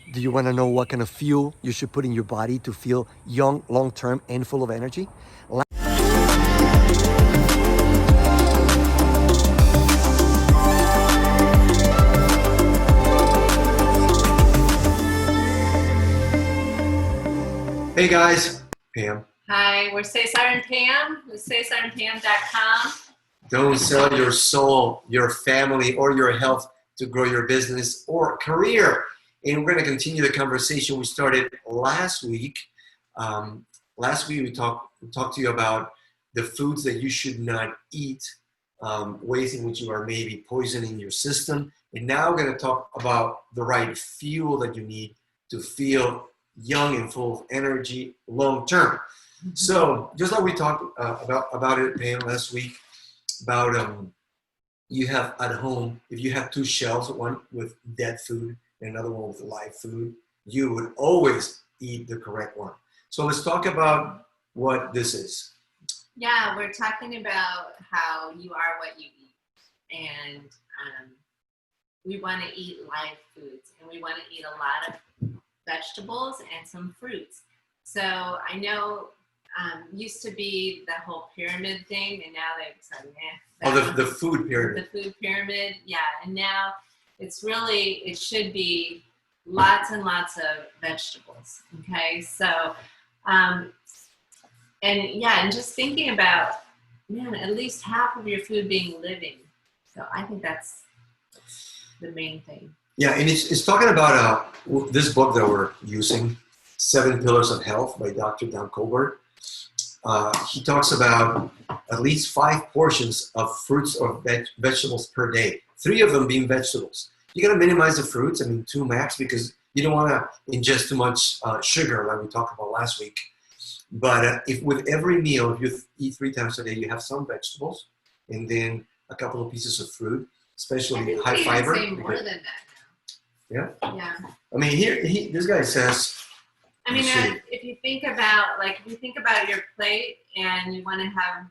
Do you want to know what kind of fuel you should put in your body to feel young, long term, and full of energy? Hey guys, Pam. Hi, we're Cesar and Pam with cesarandpam.com. Don't sell your soul, your family, or your health to grow your business or career. And we're going to continue the conversation we started last week. Last week we talked to you about the foods that you should not eat, ways in which you are maybe poisoning your system. And now we're going to talk about the right fuel that you need to feel young and full of energy long term. So just like we talked about it, Pam, last week, about you have at home, if you have two shelves, one with dead food and another one with live food, you would always eat the correct one. So let's talk about what this is. Yeah, we're talking about how you are what you eat. And we want to eat live foods, and we want to eat a lot of vegetables and some fruits. So I know used to be the whole pyramid thing, and now they've said, the food pyramid. The food pyramid, yeah. And now it should be lots and lots of vegetables, okay? So, and just thinking about, at least half of your food being living. So I think that's the main thing. Yeah, and it's talking about this book that we're using, 7 Pillars of Health by Dr. Dan Colbert. He talks about at least 5 portions of fruits or vegetables per day, 3 of them being vegetables. You got to minimize the fruits, 2 max, because you don't want to ingest too much sugar like we talked about last week. But if with every meal, if you eat 3 times a day, you have some vegetables and then a couple of pieces of fruit, especially high fiber. Say more than that now. Yeah? Yeah. Here, this guy says, if you think about your plate and you want to have,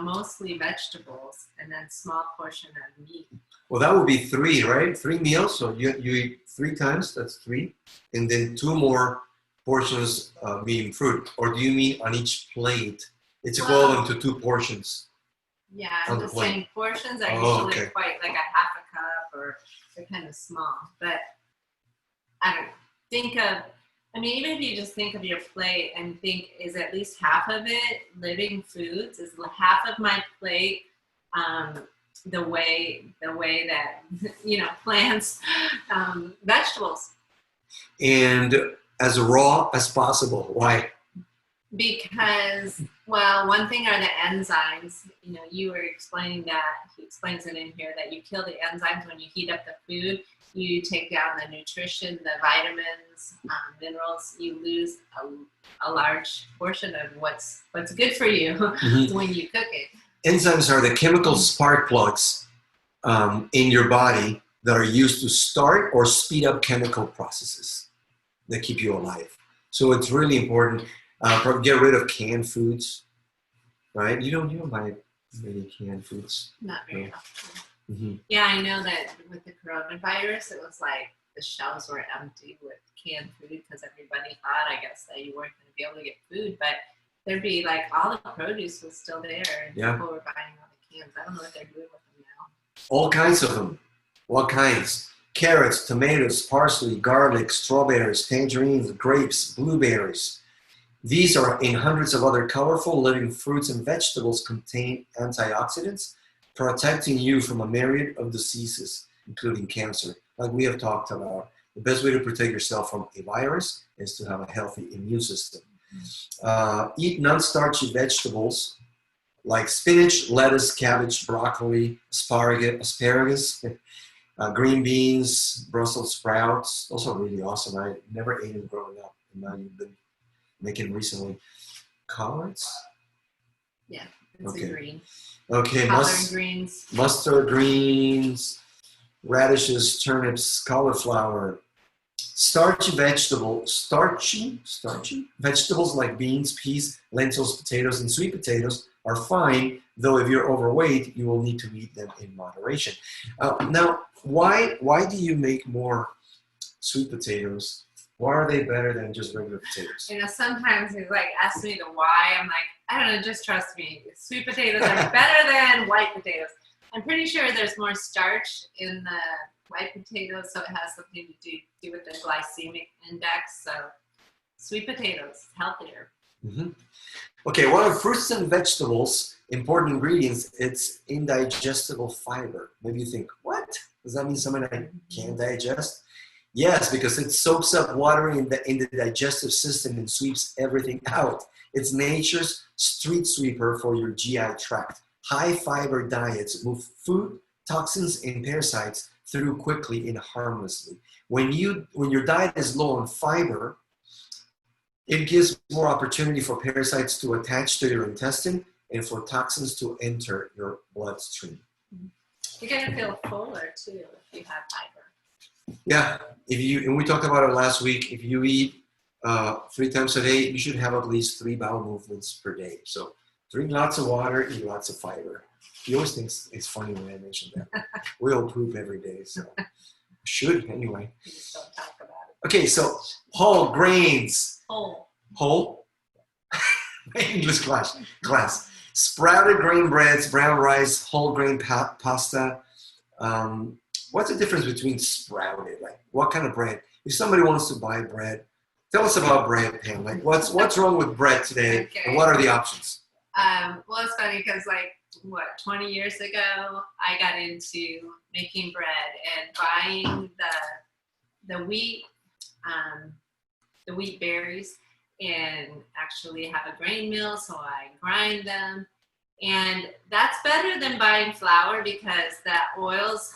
mostly vegetables and then small portion of meat. Well, that would be 3, right? 3 meals. So you eat 3 times, that's 3. And then 2 more portions being fruit. Or do you mean on each plate? It's equivalent to 2 portions. Yeah, I'm just saying portions are usually quite like a half a cup, or they're kind of small. But even if you just think of your plate and think, is at least half of it living foods? Is half of my plate the way that plants, vegetables? And as raw as possible. Why? Because, one thing are the enzymes. You were explaining that, he explains it in here, that you kill the enzymes when you heat up the food. You take down the nutrition, the vitamins, minerals. You lose a large portion of what's good for you when you cook it. Enzymes are the chemical spark plugs in your body that are used to start or speed up chemical processes that keep you alive. So it's really important. Get rid of canned foods, right? You don't buy many canned foods. Not very often. Mm-hmm. Yeah, I know that with the coronavirus, it was like the shelves were empty with canned food because everybody thought, I guess, that you weren't going to be able to get food. But there'd be like all the produce was still there, and people were buying all the cans. I don't know what they're doing with them now. All kinds of them. What kinds? Carrots, tomatoes, parsley, garlic, strawberries, tangerines, grapes, blueberries. These are in hundreds of other colorful living fruits and vegetables contain antioxidants, protecting you from a myriad of diseases, including cancer. Like we have talked about, the best way to protect yourself from a virus is to have a healthy immune system. Eat non-starchy vegetables like spinach, lettuce, cabbage, broccoli, asparagus, green beans, Brussels sprouts. Those are really awesome. I never ate them growing up, and now you've been making recently. Collards? Yeah, it's a green. Okay, greens. Mustard greens, radishes, turnips, cauliflower. Starchy vegetables like beans, peas, lentils, potatoes, and sweet potatoes are fine, though if you're overweight, you will need to eat them in moderation. Now, why do you make more sweet potatoes. Why are they better than just regular potatoes? You know, sometimes he like asks me the why. I'm like, I don't know, just trust me. Sweet potatoes are better than white potatoes. I'm pretty sure there's more starch in the white potatoes, so it has something to do with the glycemic index. So sweet potatoes, healthier. Mm-hmm. Okay, one of fruits and vegetables, important ingredients, it's indigestible fiber. Maybe you think, what? Does that mean something I can't digest? Yes, because it soaks up water in the digestive system and sweeps everything out. It's nature's street sweeper for your GI tract. High fiber diets move food, toxins, and parasites through quickly and harmlessly. When your diet is low on fiber, it gives more opportunity for parasites to attach to your intestine and for toxins to enter your bloodstream. You're gonna feel fuller too if you have fiber. Yeah, and we talked about it last week. If you eat 3 times a day, you should have at least 3 bowel movements per day. So drink lots of water, eat lots of fiber. He always thinks it's funny when I mention that. We all poop every day, so should anyway. You just don't talk about it. Okay, so whole grains. Whole. English class. Sprouted grain breads, brown rice, whole grain pasta. What's the difference between sprouted? Like, what kind of bread? If somebody wants to buy bread, tell us about bread, Pam. Like, what's wrong with bread today, Okay. and what are the options? Well, it's funny because 20 years ago, I got into making bread and buying the wheat berries, and actually have a grain mill, so I grind them. And that's better than buying flour because that oils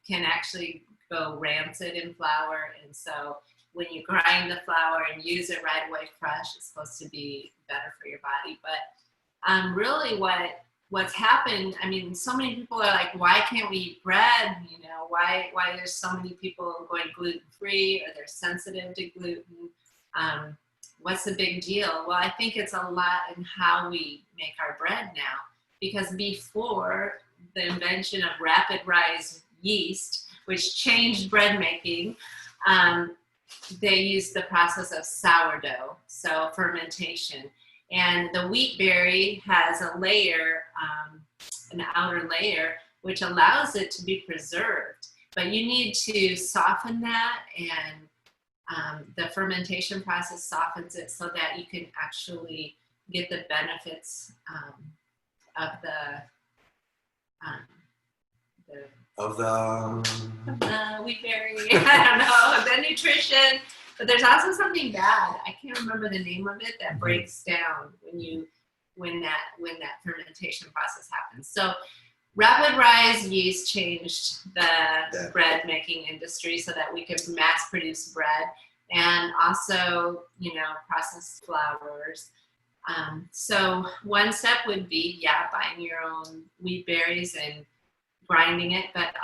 can actually go rancid in flour. And so when you grind the flour and use it right away fresh, it's supposed to be better for your body. But really what's happened, I mean, so many people are like, why can't we eat bread? You know, why there's so many people going gluten-free or they're sensitive to gluten. What's the big deal? Well, I think it's a lot in how we make our bread now, because before the invention of rapid rise yeast, which changed bread making, they used the process of sourdough, so fermentation. And the wheat berry has a layer, an outer layer, which allows it to be preserved. But you need to soften that, and the fermentation process softens it so that you can actually get the benefits of the wheat berry. I don't know, the nutrition. But there's also something bad. I can't remember the name of it that breaks down when that fermentation process happens. So rapid rise yeast changed the bread making industry so that we could mass produce bread, and also, processed flours. So one step would be, buying your own wheat berries and grinding it. But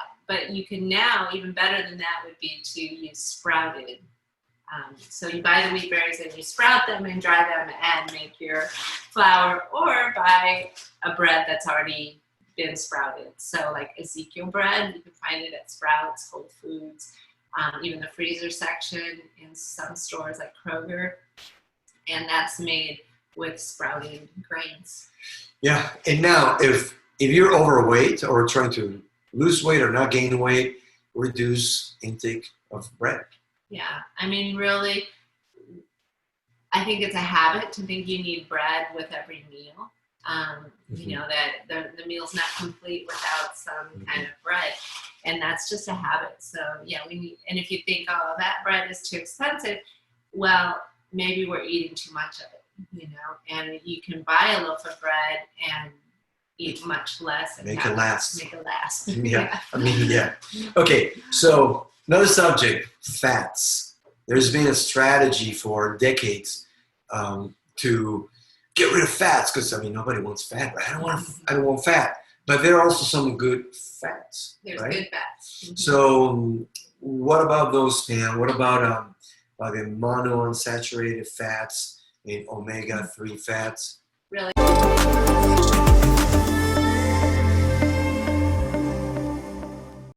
you can now, even better than that, would be to use sprouted. So you buy the wheat berries and you sprout them and dry them and make your flour, or buy a bread that's already been sprouted. So like Ezekiel bread, you can find it at Sprouts, Whole Foods, even the freezer section in some stores like Kroger, and that's made with sprouted grains. Yeah, and now if you're overweight or trying to lose weight or not gain weight, reduce intake of bread. Yeah, I mean, really, I think it's a habit to think you need bread with every meal. You know, that the meal's not complete without some kind of bread, and that's just a habit. So we need, and if you think, oh, that bread is too expensive, well, maybe we're eating too much of it, and you can buy a loaf of bread and eat much less and make it last. Yeah. I mean, yeah. Okay, so another subject, fats. There's been a strategy for decades to get rid of fats, because nobody wants fat, right? I don't want fat. But there are also some good fats. There's right? good fats. Mm-hmm. So what about those, Pam? What about the monounsaturated fats and omega-3 fats? Really?